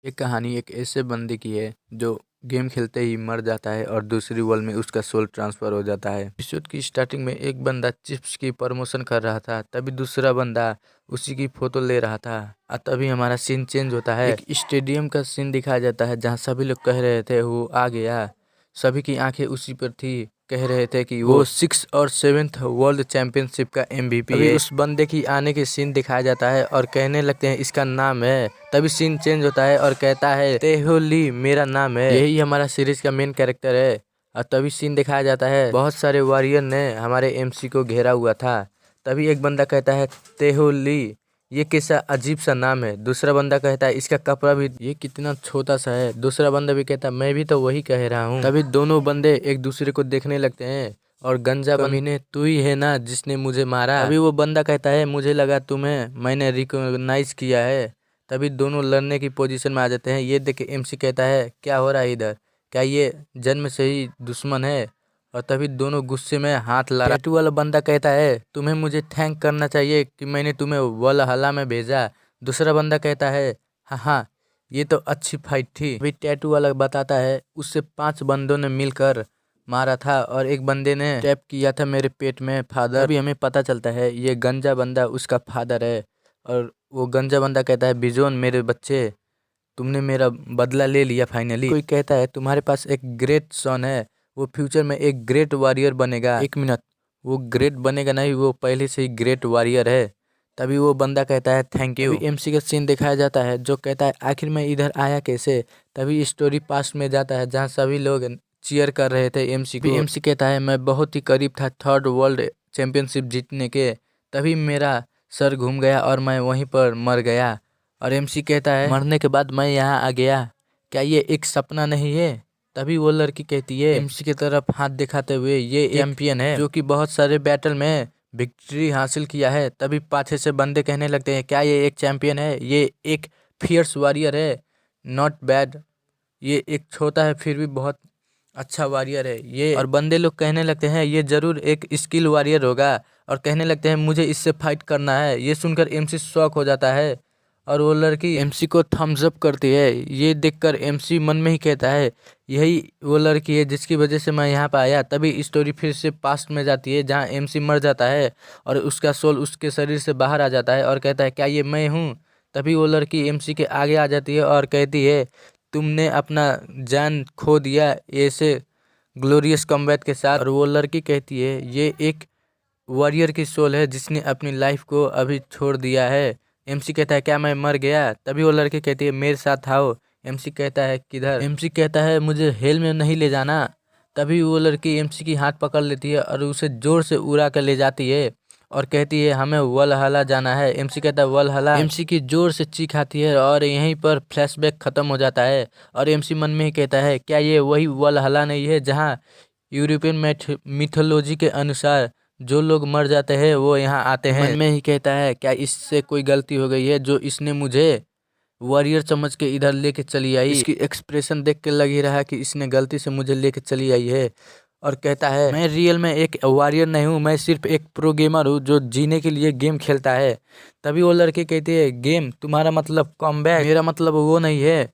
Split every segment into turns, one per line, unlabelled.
ये कहानी एक ऐसे बंदे की है जो गेम खेलते ही मर जाता है और दूसरी वर्ल्ड में उसका सोल ट्रांसफर हो जाता है। एपिसोड की स्टार्टिंग में एक बंदा चिप्स की प्रमोशन कर रहा था, तभी दूसरा बंदा उसी की फोटो ले रहा था और तभी हमारा सीन चेंज होता है। एक स्टेडियम का सीन दिखाया जाता है जहाँ सभी लोग कह रहे थे वो आ गया, सभी की आंखें उसी पर थी, कह रहे थे कि वो 6 और 7th वर्ल्ड चैंपियनशिप का MVP है। उस बंदे की आने के सीन दिखाया जाता है और कहने लगते हैं इसका नाम है, तभी सीन चेंज होता है और कहता है तेहो ली मेरा नाम है। यही हमारा सीरीज का मेन कैरेक्टर है। और तभी सीन दिखाया जाता है बहुत सारे वॉरियर ने हमारे MC को घेरा हुआ था। तभी एक बंदा कहता है तेहो ली ये कैसा अजीब सा नाम है। दूसरा बंदा कहता है इसका कपड़ा भी ये कितना छोटा सा है। दूसरा बंदा भी कहता है मैं भी तो वही कह रहा हूँ। तभी दोनों बंदे एक दूसरे को देखने लगते हैं और गंजा कमीने तू ही है ना जिसने मुझे मारा। तभी वो बंदा कहता है मुझे लगा तुम्हें मैंने रिकॉग्नाइज किया है। तभी दोनों लड़ने की पोजीशन में आ जाते हैं। ये देख के MC कहता है क्या हो रहा है इधर, क्या ये जन्म से ही दुश्मन है। और तभी दोनों गुस्से में हाथ लड़ा। टैटू वाला बंदा कहता है तुम्हें मुझे थैंक करना चाहिए कि मैंने तुम्हें वलहला में भेजा। दूसरा बंदा कहता है हाँ हाँ ये तो अच्छी फाइट थी। अभी टैटू वाला बताता है उससे 5 बंदों ने मिलकर मारा था और एक बंदे ने टैप किया था मेरे पेट में फादर। अभी हमें पता चलता है ये गंजा बंदा उसका फादर है। और वो गंजा बंदा कहता है बिजोन मेरे बच्चे तुमने मेरा बदला ले लिया फाइनली। कोई कहता है तुम्हारे पास एक ग्रेट सन है, वो फ्यूचर में एक ग्रेट वॉरियर बनेगा। 1 मिनट, वो ग्रेट बनेगा नहीं, वो पहले से ही ग्रेट वॉरियर है। तभी वो बंदा कहता है थैंक यू। MC का सीन दिखाया जाता है जो कहता है आखिर मैं इधर आया कैसे। तभी स्टोरी पास्ट में जाता है जहाँ सभी लोग चीयर कर रहे थे MC को। MC कहता है मैं बहुत ही करीब था 3rd वर्ल्ड चैंपियनशिप जीतने के, तभी मेरा सर घूम गया और मैं वहीं पर मर गया। और MC कहता है मरने के बाद मैं यहाँ आ गया, क्या ये एक सपना नहीं है। तभी वो लड़की कहती है MC की तरफ हाथ दिखाते हुए ये चैंपियन है जो कि बहुत सारे बैटल में विक्ट्री हासिल किया है। तभी पाछे से बंदे कहने लगते हैं क्या ये एक चैंपियन है, ये एक फियर्स वॉरियर है, नॉट बैड, ये एक छोटा है फिर भी बहुत अच्छा वॉरियर है ये। और बंदे लोग कहने लगते हैं ये जरूर एक स्किल वॉरियर होगा और कहने लगते हैं मुझे इससे फाइट करना है। ये सुनकर MC शॉक हो जाता है और वो लड़की MC को थम्स अप करती है। ये देखकर MC मन में ही कहता है यही वो लड़की है जिसकी वजह से मैं यहाँ पर आया। तभी स्टोरी फिर से पास्ट में जाती है जहाँ MC मर जाता है और उसका सोल उसके शरीर से बाहर आ जाता है और कहता है क्या ये मैं हूँ। तभी वो लड़की MC के आगे आ जाती है और कहती है तुमने अपना जान खो दिया ऐसे ग्लोरियस कॉम्बैट के साथ। और वो लड़की कहती है ये एक वॉरियर की सोल है जिसने अपनी लाइफ को अभी छोड़ दिया है। MC कहता है क्या मैं मर गया। तभी वो लड़की कहती है मेरे साथ आओ। MC कहता है किधर। MC कहता है मुझे हेल में नहीं ले जाना। तभी वो लड़की MC की हाथ पकड़ लेती है और उसे जोर से उड़ा कर ले जाती है और कहती है हमें वलहला जाना है। MC कहता है वलहला। MC की जोर से चीख आती है और यहीं पर फ्लैशबैक खत्म हो जाता है और MC मन में ही कहता है क्या ये वही वलहला नहीं है जहाँ यूरोपियन मिथोलॉजी के अनुसार जो लोग मर जाते हैं वो यहाँ आते हैं। मन में ही कहता है क्या इससे कोई गलती हो गई है जो इसने मुझे वॉरियर समझ के इधर लेके चली आई। इसकी एक्सप्रेशन देख के लग ही रहा है कि इसने गलती से मुझे लेके चली आई है। और कहता है मैं रियल में एक वॉरियर नहीं हूँ, मैं सिर्फ एक प्रो गेमर हूँ जो जीने के लिए गेम खेलता है। तभी वो लड़की कहती है गेम तुम्हारा मतलब कॉम्बैट, मेरा मतलब वो नहीं है,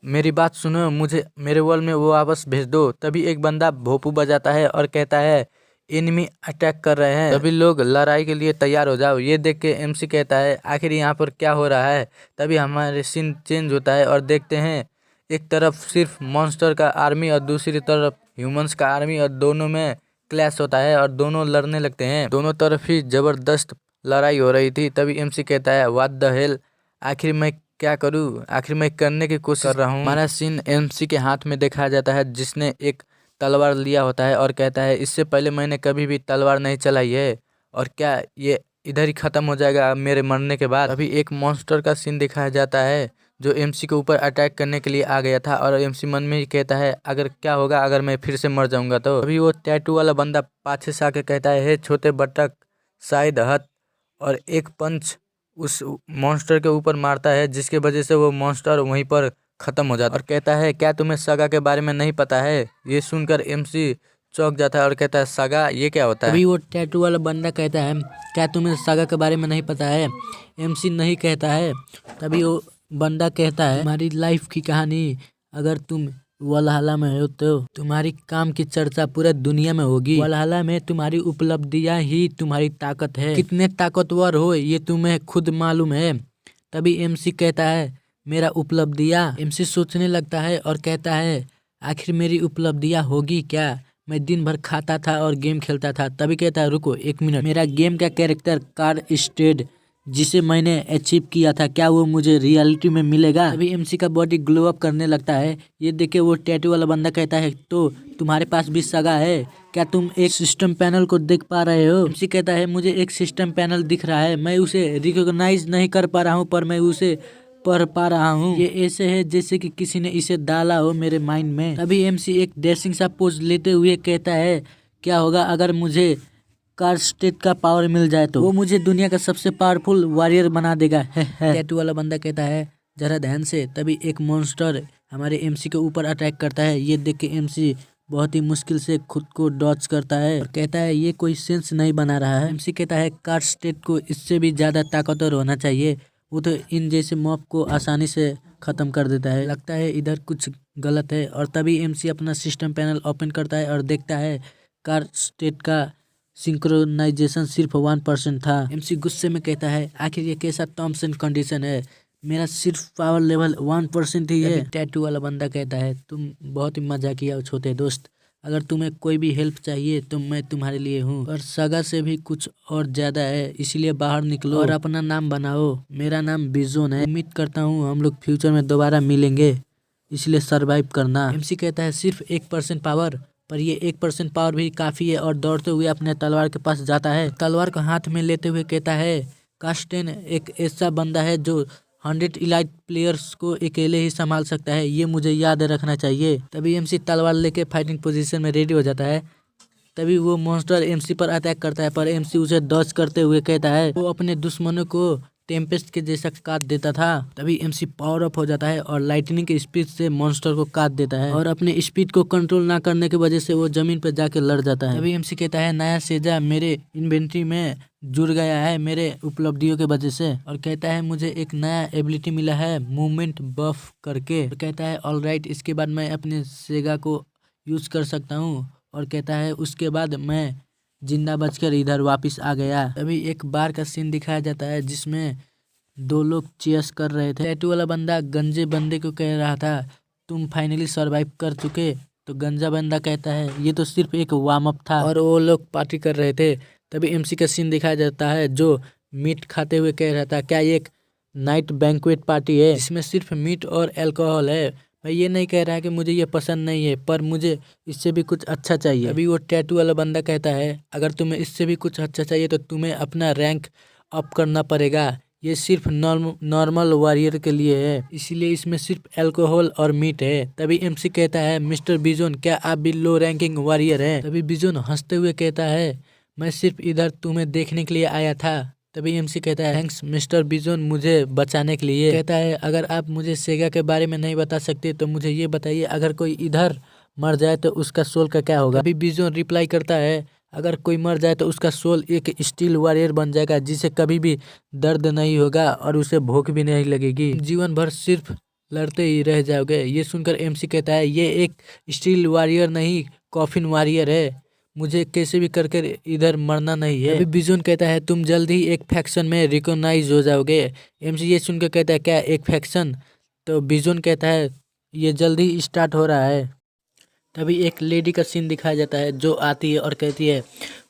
मेरी बात सुनो, मुझे मेरे वर्ल्ड में वो वापस भेज दो। तभी एक बंदा भोपू बजाता है और कहता है एनिमी अटैक कर रहे हैं, तभी लोग लड़ाई के लिए तैयार हो जाओ। ये देख के MC कहता है आखिर यहाँ पर क्या हो रहा है। तभी हमारे सीन चेंज होता है और देखते हैं एक तरफ सिर्फ मॉन्स्टर का आर्मी और दूसरी तरफ ह्यूमंस का आर्मी और दोनों में क्लैश होता है और दोनों लड़ने लगते हैं। दोनों तरफ ही जबरदस्त लड़ाई हो रही थी। तभी MC कहता है व्हाट द हेल, आखिर मैं क्या करूँ, आखिर मैं करने की कोशिश कर रहा हूँ। हमारा सीन MC के हाथ में देखा जाता है जिसने एक तलवार लिया होता है और कहता है इससे पहले मैंने कभी भी तलवार नहीं चलाई है और क्या ये इधर ही ख़त्म हो जाएगा मेरे मरने के बाद। अभी एक मॉन्स्टर का सीन दिखाया जाता है जो MC के ऊपर अटैक करने के लिए आ गया था और MC मन में ही कहता है अगर क्या होगा अगर मैं फिर से मर जाऊंगा तो। अभी वो टैटू वाला बंदा पाछे से आके कहता है हे छोटे बटक शायद हद, और एक पंच उस मॉन्स्टर के ऊपर मारता है जिसके वजह से वो मॉन्स्टर वहीं पर खत्म हो जाता है और कहता है क्या तुम्हें सगा के बारे में नहीं पता है। ये सुनकर MC चौंक जाता है और कहता है सगा ये क्या होता है। अभी वो टैटू वाला बंदा कहता है क्या तुम्हें सगा के बारे में नहीं पता है। MC नहीं कहता है। तभी वो
बंदा कहता है तुम्हारी लाइफ की कहानी अगर तुम वलहला में हो तो तुम्हारी काम की चर्चा पूरे दुनिया में होगी। वलहला में तुम्हारी उपलब्धियां ही तुम्हारी ताकत है। कितने ताकतवर हो ये तुम्हें खुद मालूम है। तभी एमसी कहता है मेरा उपलब्धियां। एमसी सोचने लगता है और कहता है आखिर मेरी उपलब्धियां होगी क्या। मैं दिन भर खाता था और गेम खेलता था। तभी कहता है रुको 1 मिनट, मेरा गेम का कैरेक्टर कार स्टेड जिसे मैंने अचीव किया था क्या वो मुझे रियलिटी में मिलेगा। तभी एमसी का बॉडी ग्लो अप करने लगता है। ये देखे वो टैटू वाला बंदा कहता है तो तुम्हारे पास भी सगा है क्या, तुम एक सिस्टम पैनल को देख पा रहे हो। एमसी कहता है मुझे एक सिस्टम पैनल दिख रहा है, मैं उसे रिकॉग्नाइज नहीं कर पा रहा हूँ पर मैं उसे पढ़ पा रहा हूँ। ये ऐसे है जैसे कि किसी ने इसे डाला हो मेरे माइंड में। तभी एमसी एक डैशिंग सा पोज लेते हुए कहता है क्या होगा अगर मुझे कार स्टेट का पावर मिल जाए तो वो मुझे दुनिया का सबसे पावरफुल वॉरियर बना देगा। टैटू वाला बंदा कहता है जरा ध्यान से। तभी एक मॉन्स्टर हमारे एमसी के ऊपर अटैक करता है। ये देख के एमसी बहुत ही मुश्किल से खुद को डॉच करता है और कहता है ये कोई सेंस नहीं बना रहा है। एमसी कहता है कार स्टेट को इससे भी ज्यादा ताकतवर होना चाहिए, वो तो इन जैसे मॉब को आसानी से खत्म कर देता है। लगता है इधर कुछ गलत है। और तभी एमसी अपना सिस्टम पैनल ओपन करता है और देखता है कार स्टेट का सिंक्रोनाइजेशन सिर्फ 1% था। एमसी गुस्से में कहता है आखिर ये कैसा टर्म्स एंड कंडीशन है, मेरा सिर्फ पावर लेवल 1% ही है। टैटू वाला बंदा कहता है तुम बहुत ही मजाकिया छोटे दोस्त, अगर तुम्हें कोई भी हेल्प चाहिए तो मैं तुम्हारे लिए हूँ, पर सगा से भी कुछ और ज्यादा है, इसलिए बाहर निकलो और अपना नाम बनाओ। मेरा नाम बिजोन है, उम्मीद करता हूँ हम लोग फ्यूचर में दोबारा मिलेंगे, इसलिए सरवाइव करना। एमसी कहता है सिर्फ 1% पावर, पर ये 1% पावर भी काफी है। और दौड़ते हुए अपने तलवार के पास जाता है, तलवार को हाथ में लेते हुए कहता है कास्टेन एक ऐसा बंदा है जो 100 इलाइट प्लेयर्स को अकेले ही संभाल सकता है, ये मुझे याद रखना चाहिए। तभी एमसी तलवार लेके फाइटिंग पोजीशन में रेडी हो जाता है। तभी वो मॉन्स्टर एमसी पर अटैक करता है, पर एमसी उसे डॉज करते हुए कहता है वो अपने दुश्मनों को टेम्पेस्ट के जैसा काट देता था। तभी एमसी पावर अप हो जाता है और लाइटनिंग की स्पीड से मॉन्स्टर को काट देता है और अपने स्पीड को कंट्रोल ना करने की वजह से वो जमीन पर जाके लड़ जाता है। तभी एमसी कहता है नया सेजा मेरे इन्वेंट्री में जुड़ गया है मेरे उपलब्धियों के वजह से, और कहता है मुझे एक नया एबिलिटी मिला है मूवमेंट बफ करके। और कहता है ऑलराइट, इसके बाद मैं अपने सेगा को यूज कर सकता हूँ। और कहता है उसके बाद मैं जिंदा बचकर इधर वापस आ गया। तभी एक बार का सीन दिखाया जाता है जिसमें 2 लोग चीयर्स कर रहे थे। टैटू वाला बंदा गंजे बंदे को कह रहा था तुम फाइनली सरवाइव कर चुके, तो गंजा बंदा कहता है ये तो सिर्फ एक वार्म अप था, और वो लोग पार्टी कर रहे थे। तभी एमसी का सीन दिखाया जाता है जो मीट खाते हुए कह रहा था क्या ये एक नाइट बैंक्वेट पार्टी है जिसमें सिर्फ मीट और अल्कोहल है। मैं ये नहीं कह रहा कि मुझे ये पसंद नहीं है, पर मुझे इससे भी कुछ अच्छा चाहिए। अभी वो टैटू वाला बंदा कहता है अगर तुम्हें इससे भी कुछ अच्छा चाहिए तो तुम्हें अपना रैंक अप करना पड़ेगा, ये सिर्फ नॉर्मल वॉरियर के लिए है, इसीलिए इसमें सिर्फ अल्कोहल और मीट है। तभी एमसी कहता है मिस्टर बिजोन क्या आप भी लो रैंकिंग वॉरियर हैं। तभी बिजोन हंसते हुए कहता है मैं सिर्फ इधर तुम्हें देखने के लिए आया था। तभी एमसी कहता है थैंक्स मिस्टर बिजोन मुझे बचाने के लिए। कहता है अगर आप मुझे सेगा के बारे में नहीं बता सकते तो मुझे ये बताइए अगर कोई इधर मर जाए तो उसका सोल का क्या होगा। अभी बिजोन रिप्लाई करता है अगर कोई मर जाए तो उसका सोल एक स्टील वॉरियर बन जाएगा जिसे कभी भी दर्द नहीं होगा और उसे भूख भी नहीं लगेगी, जीवन भर सिर्फ लड़ते ही रह जाओगे। ये सुनकर एमसी कहता है ये एक स्टील वॉरियर नहीं कॉफिन वॉरियर है, मुझे कैसे भी करके इधर मरना नहीं है। अभी बिजोन कहता है तुम जल्द ही एक फैक्शन में रिकॉग्नाइज हो जाओगे। एमसी ये सुनकर कहता है क्या एक फैक्शन, तो बिजोन कहता है ये जल्द ही स्टार्ट हो रहा है। तभी एक लेडी का सीन दिखाया जाता है जो आती है और कहती है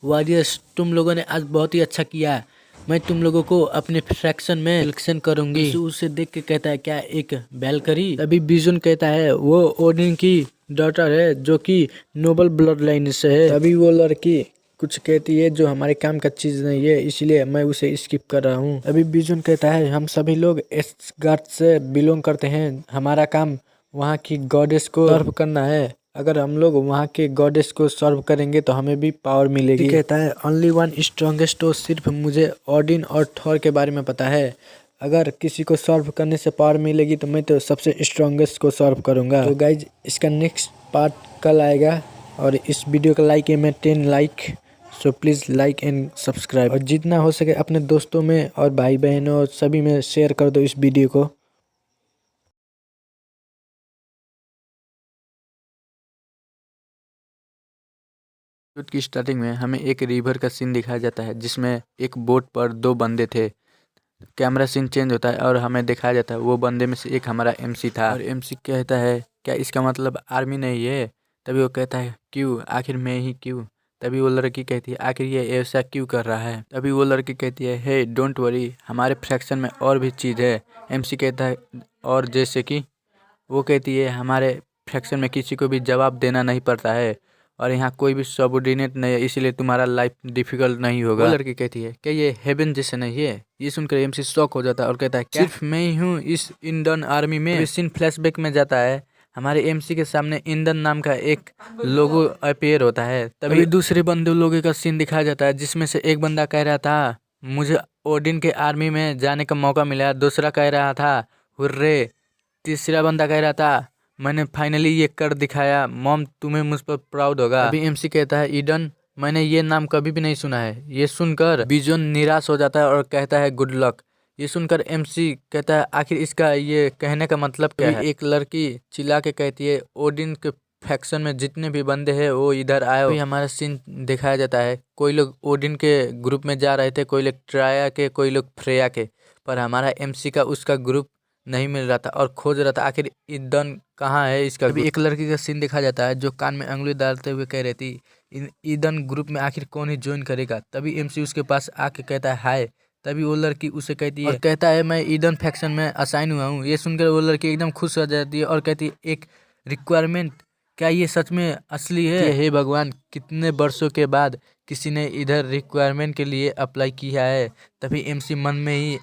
वॉरियर्स तुम लोगों ने आज बहुत ही अच्छा किया, मैं तुम लोगों को अपने फ्रैक्शन में सिलेक्शन करूंगी। उसे देख के कहता है क्या एक बैलकरी। तभी बिजोन कहता है वो ओडिन की डॉटर है जो कि नोबल ब्लड लाइन से है। तभी वो लड़की कुछ कहती है जो हमारे काम का चीज नहीं है, इसलिए मैं उसे स्किप कर रहा हूँ। अभी बिजोन कहता है हम सभी लोग एस्गार्ड से बिलोंग करते हैं, हमारा काम वहाँ की गॉडेस को सर्व करना है, अगर हम लोग वहाँ के गॉडेस को सर्व करेंगे तो हमें भी पावर मिलेगी। कहता है ओनली वन स्ट्रॉन्गेस्ट, तो सिर्फ मुझे ओडिन और थॉर के बारे में पता है, अगर किसी को सर्व करने से पावर मिलेगी तो मैं तो सबसे स्ट्रॉन्गेस्ट को सर्व करूँगा। तो गाइज इसका नेक्स्ट पार्ट कल आएगा और इस वीडियो का लाइक है मैं 10 like, so please like and subscribe, और जितना हो सके अपने दोस्तों में और भाई बहनों सभी में शेयर कर दो इस वीडियो को।
एपिसोड की स्टार्टिंग में हमें एक रिवर का सीन दिखाया जाता है जिसमें एक बोट पर 2 बंदे थे। कैमरा सीन चेंज होता है और हमें दिखाया जाता है वो बंदे में से एक हमारा एमसी था और एमसी कहता है क्या इसका मतलब आर्मी नहीं है? तभी वो कहता है क्यों, आखिर मैं ही क्यों? तभी वो लड़की कहती है आखिर ये ऐसा क्यों कर रहा है? तभी वो लड़की कहती है हे डोंट वरी, हमारे फ्रैक्शन में और भी चीज़ है। एमसी कहता है और जैसे कि? वो कहती है हमारे फ्रैक्शन में किसी को भी जवाब देना नहीं पड़ता है और यहाँ कोई भी सबऑर्डिनेट नहीं है, इसीलिए तुम्हारा लाइफ डिफिकल्ट नहीं होगा। वो लड़की कहती है क्या ये हेवन जैसे नहीं है? ये सुनकर एमसी शॉक हो जाता है और कहता है क्या सिर्फ मैं ही हूँ इस इंडियन आर्मी में? सीन फ्लैशबैक में जाता है, हमारे एमसी के सामने इंडियन नाम का एक लोगो अपीयर होता है। तभी दूसरे बंदे लोगों का सीन दिखाया जाता है जिसमें से एक बंदा कह रहा था मुझे ओडिन के आर्मी में जाने का मौका मिला, दूसरा कह रहा था हुर्रे, तीसरा बंदा कह रहा था मैंने फाइनली ये कर दिखाया, मॉम तुम्हें मुझ पर प्राउड होगा। अभी एमसी कहता है ईडन, मैंने ये नाम कभी भी नहीं सुना है। ये सुनकर बिजोन निराश हो जाता है और कहता है गुड लक। ये सुनकर एमसी कहता है आखिर इसका ये कहने का मतलब क्या है? एक लड़की चिल्ला के कहती है ओडिन के फैक्शन में जितने भी बंदे हैं वो इधर आए। अभी हमारा सीन दिखाया जाता है, कोई लोग ओडिन के ग्रुप में जा रहे थे, कोई लोग ट्राया के, कोई लोग फ्रेया के, पर हमारा एमसी का उसका ग्रुप नहीं मिल रहा था और खोज रहा था आखिर ईडन कहाँ है इसका। अभी एक लड़की का सीन दिखा जाता है जो कान में उंगली डालते हुए कह रही थी ईडन ग्रुप में आखिर कौन ही ज्वाइन करेगा। तभी एमसी उसके पास आके कहता है हाय। तभी वो लड़की उसे कहती है और कहता है मैं ईडन फैक्शन में असाइन हुआ हूँ। ये सुनकर वो लड़की एकदम खुश हो जाती है और कहती है एक रिक्वायरमेंट, क्या ये सच में असली है? हे भगवान, कितने वर्षों के बाद किसी ने इधर रिक्वायरमेंट के लिए अप्लाई किया है। तभी एमसी मन में ही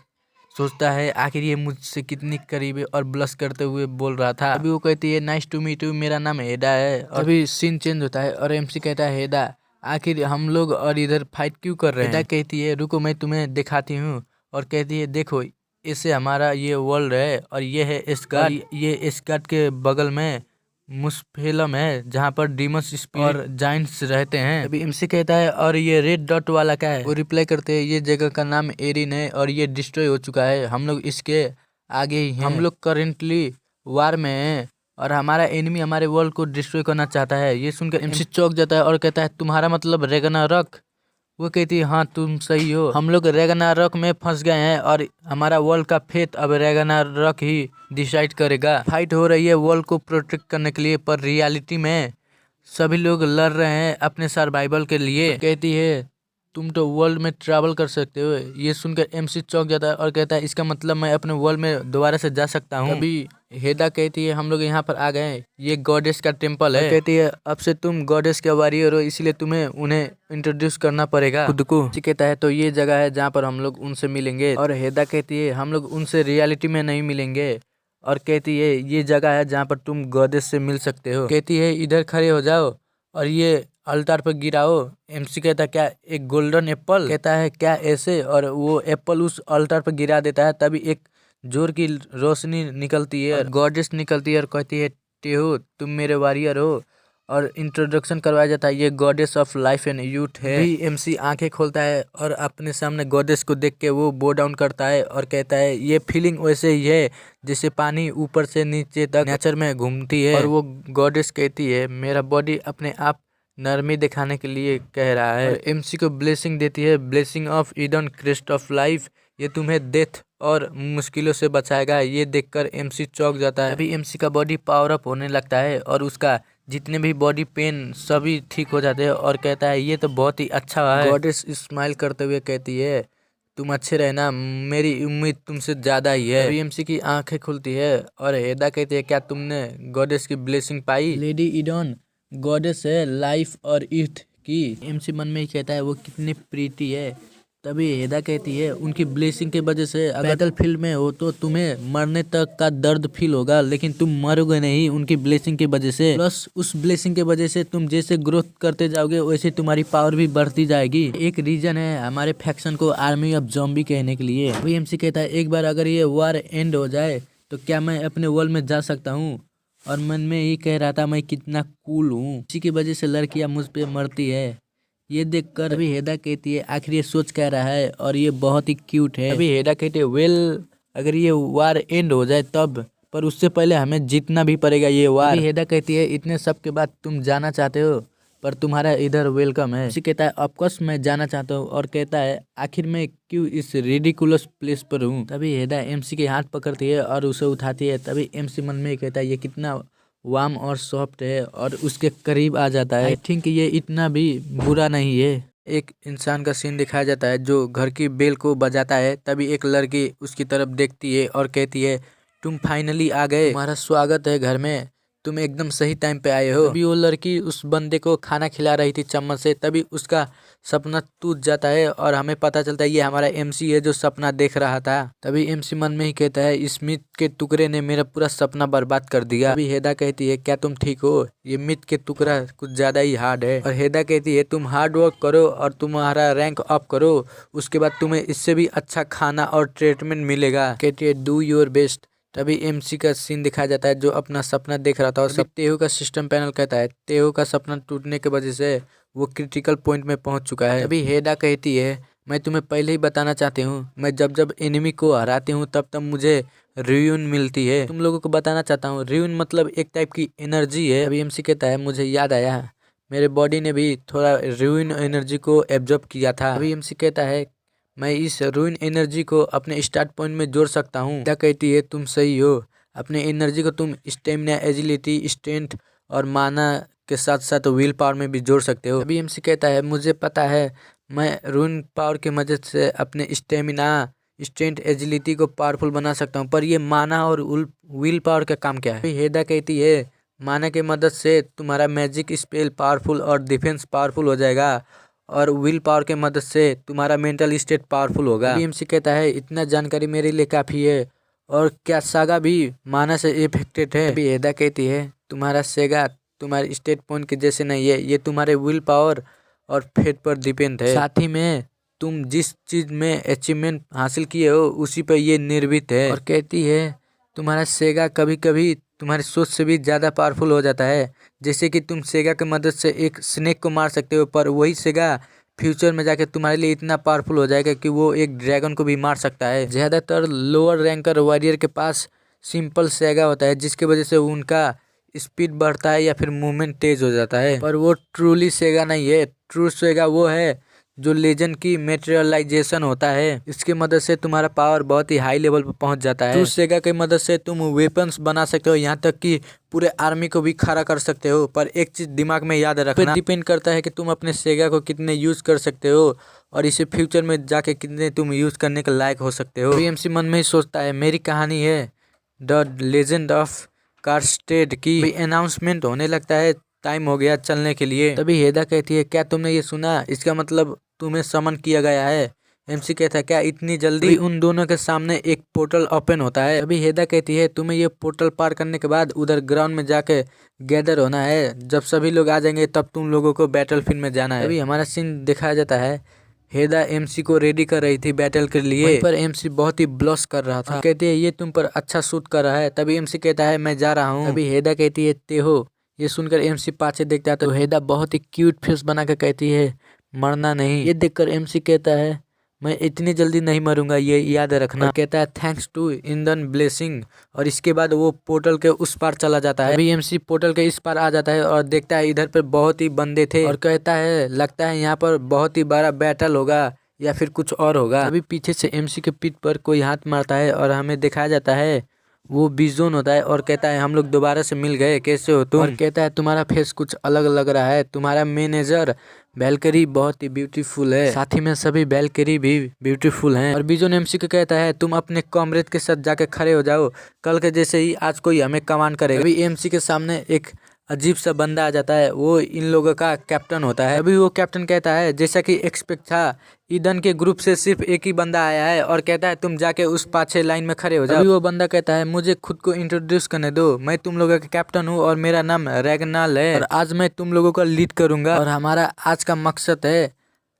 सोचता है आखिर ये मुझसे कितनी करीब है और ब्लश करते हुए बोल रहा था। अभी वो कहती है नाइस टू मीट यू, मेरा नाम हेडा है। और अभी सीन चेंज होता है और एमसी कहता है हेडा आखिर हम लोग और इधर फाइट क्यों कर रहे हैं? हेडा कहती है रुको मैं तुम्हें दिखाती हूँ और कहती है देखो इससे हमारा ये वर्ल्ड है और ये है एस्गार्ड, ये एस्गार्ड के बगल में मुस्फेलम है जहाँ पर डीमंस स्पिरिट और जाइंट्स रहते हैं। अभी एमसी कहता है और ये रेड डॉट वाला क्या है? वो रिप्लाई करते हैं ये जगह का नाम एरिन है और ये डिस्ट्रॉय हो चुका है, हम लोग इसके आगे ही हैं। हम लोग करेंटली वार में हैं और हमारा एनिमी हमारे वर्ल्ड को डिस्ट्रॉय करना चाहता है। ये सुनकर एमसी चौंक जाता है और कहता है तुम्हारा मतलब रैग्नारॉक? वो कहती है हाँ तुम सही हो, हम लोग रैग्नारॉक में फंस गए हैं और हमारा वर्ल्ड का फेट अब रैग्नारॉक ही डिसाइड करेगा। फाइट हो रही है वर्ल्ड को प्रोटेक्ट करने के लिए, पर रियलिटी में सभी लोग लड़ रहे हैं अपने सर्वाइवल के लिए। कहती है तुम तो वर्ल्ड में ट्रैवल कर सकते हो। ये सुनकर एमसी चौंक जाता है और कहता है इसका मतलब मैं अपने वर्ल्ड में दोबारा से जा सकता हूँ। अभी हेडा कहती है हम लोग यहाँ पर आ गए हैं, ये गॉडेस का टेम्पल है। कहती है अब से तुम गॉडेस के वॉरियर हो इसलिए तुम्हें उन्हें इंट्रोड्यूस करना पड़ेगा खुद को। कहता है तो ये जगह है जहाँ पर हम लोग उनसे मिलेंगे। और हेडा कहती है हम लोग उनसे रियलिटी में नहीं मिलेंगे और कहती है ये जगह है जहाँ पर तुम गॉडेस से मिल सकते हो। कहती है इधर खड़े हो जाओ और ये अल्टार पर गिराओ। एमसी कहता है क्या एक गोल्डन एप्पल? कहता है क्या ऐसे? और वो एप्पल उस अल्टार पर गिरा देता है। तभी एक जोर की रोशनी निकलती है, गॉडेस निकलती है और कहती है टेहो तुम मेरे वॉरियर हो और इंट्रोडक्शन करवाया जाता है, ये goddess of life and youth है। भी एमसी आंखें खोलता है और अपने सामने गॉडेस को देख के वो बो डाउन करता है और कहता है ये फीलिंग वैसे ही है जैसे पानी ऊपर से नीचे तक नेचर में घूमती है। और वो गॉडेस कहती है मेरा बॉडी अपने आप नरमी दिखाने के लिए कह रहा है। एमसी को ब्लेसिंग देती है, blessing of Eden Christ of life, ये तुम्हें डेथ और मुश्किलों से बचाएगा। ये देखकर एमसी चौंक जाता है। अभी एमसी का बॉडी पावर अप होने लगता है और उसका जितने भी बॉडी पेन सभी ठीक हो जाते हैं और कहता है ये तो बहुत ही अच्छा है। गॉडेस स्माइल करते हुए कहती है तुम अच्छे रहना, मेरी उम्मीद तुमसे ज़्यादा ही है। अभी एमसी की आंखें खुलती है और हेडा कहती है क्या तुमने गॉडेस की ब्लेसिंग पाई? लेडी ईडन गॉडेस है लाइफ और यूथ की। एमसी मन में ही कहता है वो कितनी प्रीति है। तभी हेडा कहती है उनकी ब्लेसिंग के वजह से अगर बैटल फील्ड में हो तो तुम्हें मरने तक का दर्द फील होगा लेकिन तुम मरोगे नहीं उनकी ब्लेसिंग की वजह से। प्लस उस ब्लेसिंग की वजह से तुम जैसे ग्रोथ करते जाओगे वैसे तुम्हारी पावर भी बढ़ती जाएगी। एक रीजन है हमारे फैक्शन को आर्मी ऑफ ज़ॉम्बी कहने के लिए। वही एमसी कहता है एक बार अगर ये वॉर एंड हो जाए तो क्या मैं अपने वर्ल्ड में जा सकता हूँ? और मन में ही कह रहा था मैं कितना कूल हूँ, इसी की वजह से लड़कियां मुझ पे मरती है। ये देखकर अभी हेडा कहती है आखिर ये सोच कह रहा है और ये बहुत ही क्यूट है। अभी हेडा कहती है वेल अगर ये वार एंड हो जाए तब, पर उससे पहले हमें जीतना भी पड़ेगा ये वार। अभी हेडा कहती है इतने सब के बाद तुम जाना चाहते हो
पर तुम्हारा इधर वेलकम है। एमसी कहता है ऑफकोर्स मैं जाना चाहता हूँ, और कहता है आखिर मैं क्यों इस रिडिकुलस प्लेस पर हूँ। तभी हेदा एमसी के हाथ पकड़ती है और उसे उठाती है। तभी एमसी मन में कहता है ये कितना वार्म और सॉफ्ट है, और उसके करीब आ जाता है। आई थिंक ये इतना भी बुरा नहीं है।
एक इंसान का सीन दिखाया जाता है जो घर की बेल को बजाता है। तभी एक लड़की उसकी तरफ देखती है और कहती है तुम फाइनली आ गए, तुम्हारा स्वागत है घर में, तुम एकदम सही टाइम पे आए हो। तभी वो लड़की उस बंदे को खाना खिला रही थी चम्मच से। तभी उसका सपना टूट जाता है और हमें पता चलता है ये हमारा एमसी है जो सपना देख रहा था। तभी एमसी मन में ही कहता है स्मिथ के टुकड़े ने मेरा पूरा सपना बर्बाद कर दिया। तभी हेदा कहती है क्या तुम ठीक हो, ये मिथ के टुकड़ा कुछ ज्यादा ही हार्ड है। और हेदा कहती है तुम हार्ड वर्क करो और तुम्हारा रैंक अप करो, उसके बाद तुम्हें इससे भी अच्छा खाना और ट्रीटमेंट मिलेगा। कहती है डू योर बेस्ट। तभी एमसी का सीन दिखाया जाता है जो अपना सपना देख रहा था, और सब तेहू का सिस्टम पैनल कहता है तेहू का सपना टूटने की वजह से वो क्रिटिकल पॉइंट में पहुंच चुका है। तभी हेडा कहती है मैं तुम्हें पहले ही बताना चाहती हूँ, मैं जब जब एनिमी को हराती हूँ तब तब मुझे रियून मिलती है। तुम लोगों को बताना चाहता हूँ रियून मतलब एक टाइप की एनर्जी है। अभी एमसी कहता है मुझे याद आया, मेरे बॉडी ने भी थोड़ा रियून एनर्जी को एब्जॉर्ब किया था। अभी एमसी कहता है मैं इस रूइन एनर्जी को अपने स्टार्ट पॉइंट में जोड़ सकता हूँ। क्या कहती है तुम सही हो, अपने एनर्जी को तुम स्टेमिना, एजिलिटी, स्ट्रेंथ और माना के साथ साथ व्हील पावर में भी जोड़ सकते हो। अभी एमसी कहता है मुझे पता है मैं रूइन पावर की मदद से अपने स्टेमिना, स्ट्रेंथ, एजिलिटी को पावरफुल बना सकता हूँ, पर ये माना और व्हील पावर का काम क्या है। अभी हेडा कहती है माना की मदद से तुम्हारा मैजिक स्पेल पावरफुल और डिफेंस पावरफुल हो जाएगा, और विल पावर के मदद से तुम्हारा मेंटल स्टेट पावरफुल होगा। एमसी कहता है इतना जानकारी मेरे लिए काफ़ी है, और क्या सागा भी माना से इफेक्टेड है। अभी हेदा कहती है तुम्हारा सेगा तुम्हारे स्टेट पॉइंट के जैसे नहीं है, ये तुम्हारे विल पावर और फेट पर डिपेंड है। साथ ही में तुम जिस चीज़ में अचीवमेंट हासिल किए हो उसी पर ये निर्मित है। और कहती है तुम्हारा सेगा कभी कभी तुम्हारी सोच से भी ज़्यादा पावरफुल हो जाता है, जैसे कि तुम सेगा की मदद से एक स्नेक को मार सकते हो, पर वही सेगा फ्यूचर में जाके तुम्हारे लिए इतना पावरफुल हो जाएगा कि वो एक ड्रैगन को भी मार सकता है। ज़्यादातर लोअर रैंकर वॉरियर के पास सिंपल सेगा होता है जिसकी वजह से उनका स्पीड बढ़ता है या फिर मूवमेंट तेज हो जाता है, पर वो ट्रूली सेगा नहीं है। ट्रू सेगा वो है जो लेजेंड की मेटेरियलाइजेशन होता है, इसकी मदद से तुम्हारा पावर बहुत ही हाई लेवल पर पहुंच जाता है। ट्रू सेगा की मदद से तुम वेपन्स बना सकते हो, यहाँ तक कि पूरे आर्मी को भी खड़ा कर सकते हो, पर एक चीज दिमाग में याद रखना, डिपेंड करता है कि तुम अपने सेगा को कितने यूज कर सकते हो और इसे फ्यूचर में जाके कितने तुम यूज करने के लायक हो सकते हो। बीएमसी मन में ही सोचता है मेरी कहानी है द लेजेंड ऑफ कार्स्टेड की अनाउंसमेंट होने लगता है, टाइम हो गया चलने के लिए। तभी हेदा कहती है क्या तुमने ये सुना, इसका मतलब तुम्हें समन किया गया है। एमसी कहता है क्या इतनी जल्दी। उन दोनों के सामने एक पोर्टल ओपन होता है। अभी हेदा कहती है तुम्हें ये पोर्टल पार करने के बाद उधर ग्राउंड में जाके गैदर होना है, जब सभी लोग आ जाएंगे तब तुम लोगों को बैटल फील्ड में जाना है। अभी हमारा सीन दिखाया जाता है हेदा एमसी को रेडी कर रही थी बैटल के लिए, पर एमसी बहुत ही ब्लश कर रहा था। कहती है ये तुम पर अच्छा सूट कर रहा है। तभी एमसी कहता है मैं जा रहा हूँ। अभी हेदा कहती है ते हो। ये सुनकर एमसी पाछे देखता है तो हेदा बहुत ही क्यूट फेस बना कर कहती है मरना नहीं। ये देखकर एमसी कहता है मैं इतनी जल्दी नहीं मरूंगा, ये याद रखना। कहता है थैंक्स टू इंदन ब्लेसिंग, और इसके बाद वो पोर्टल के उस पार चला जाता है। अभी एमसी पोर्टल के इस पार आ जाता है और देखता है इधर पर बहुत ही बंदे थे, और कहता है लगता है यहाँ पर बहुत ही बड़ा बैटल होगा या फिर कुछ और होगा। अभी पीछे से एमसी के पीठ पर कोई हाथ मारता है और हमें दिखाया जाता है वो बिजोन होता है, और कहता है हम लोग दोबारा से मिल गए, कैसे हो तुम। और कहता है तुम्हारा फेस कुछ अलग लग रहा है, तुम्हारा मैनेजर वैल्करी बहुत ही ब्यूटीफुल है, साथ ही में सभी वैल्करी भी ब्यूटीफुल हैं। और बिजोन एमसी को कहता है तुम अपने कॉमरेड के साथ जाके खड़े हो जाओ, कल के जैसे ही आज कोई हमें कमांड करेगा। अभी एमसी के सामने एक अजीब सा बंदा आ जाता है, वो इन लोगों का कैप्टन होता है। अभी वो कैप्टन कहता है जैसा कि एक्सपेक्ट था ईदन के ग्रुप से सिर्फ एक ही बंदा आया है, और कहता है तुम जाके उस पाछे लाइन में खड़े हो जाओ। अभी वो बंदा कहता है मुझे खुद को इंट्रोड्यूस करने दो, मैं तुम लोगों का कैप्टन हूँ और मेरा नाम रैगनाल है, और आज मैं तुम लोगों का लीड करूंगा, और हमारा आज का मकसद है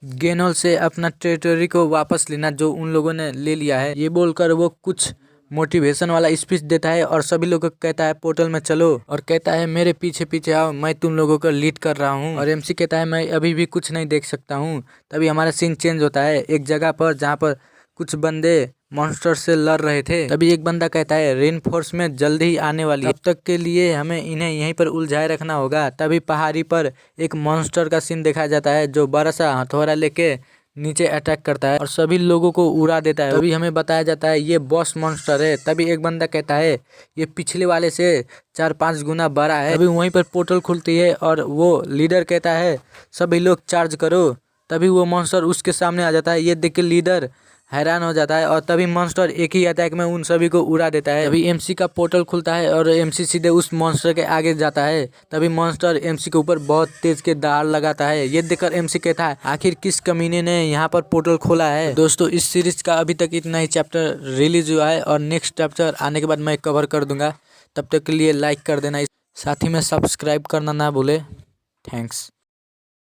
गेनोल से अपना टेरिटरी को वापस लेना जो उन लोगों ने ले लिया है। ये बोलकर वो कुछ मोटिवेशन वाला स्पीच देता है और सभी लोगों को कहता है पोर्टल में चलो, और कहता है मेरे पीछे पीछे आओ, मैं तुम लोगों को लीड कर रहा हूँ। और एमसी कहता है मैं अभी भी कुछ नहीं देख सकता हूँ। तभी हमारा सीन चेंज होता है एक जगह पर जहाँ पर कुछ बंदे मॉन्स्टर से लड़ रहे थे। तभी एक बंदा कहता है रेनफोर्समेंट जल्दी ही आने वाली है, तब तक के लिए हमें इन्हें यहीं पर उलझाए रखना होगा। तभी पहाड़ी पर एक मॉन्स्टर का सीन देखा जाता है जो बड़ा सा हथौड़ा लेके नीचे अटैक करता है और सभी लोगों को उड़ा देता है। तभी हमें बताया जाता है ये बॉस मॉन्स्टर है। तभी एक बंदा कहता है ये पिछले वाले से 4-5 गुना बड़ा है। तभी वहीं पर पोर्टल खुलती है और वो लीडर कहता है सभी लोग चार्ज करो। तभी वो मॉन्स्टर उसके सामने आ जाता है। ये देख के लीडर हैरान हो जाता है और तभी मॉन्स्टर एक ही अटैक में उन सभी को उड़ा देता है। तभी एमसी का पोर्टल खुलता है और एमसी सीधे उस मॉन्स्टर के आगे जाता है। तभी मॉन्स्टर एमसी के ऊपर बहुत तेज के दहाड़ लगाता है। ये देखकर एमसी कहता है आखिर किस कमीने ने यहाँ पर पोर्टल खोला है। दोस्तों इस सीरीज का अभी तक इतना ही चैप्टर रिलीज हुआ है और नेक्स्ट चैप्टर आने के बाद मैं कवर कर दूंगा। तब तक के लिए लाइक कर देना, साथ ही में सब्सक्राइब करना ना भूले। थैंक्स।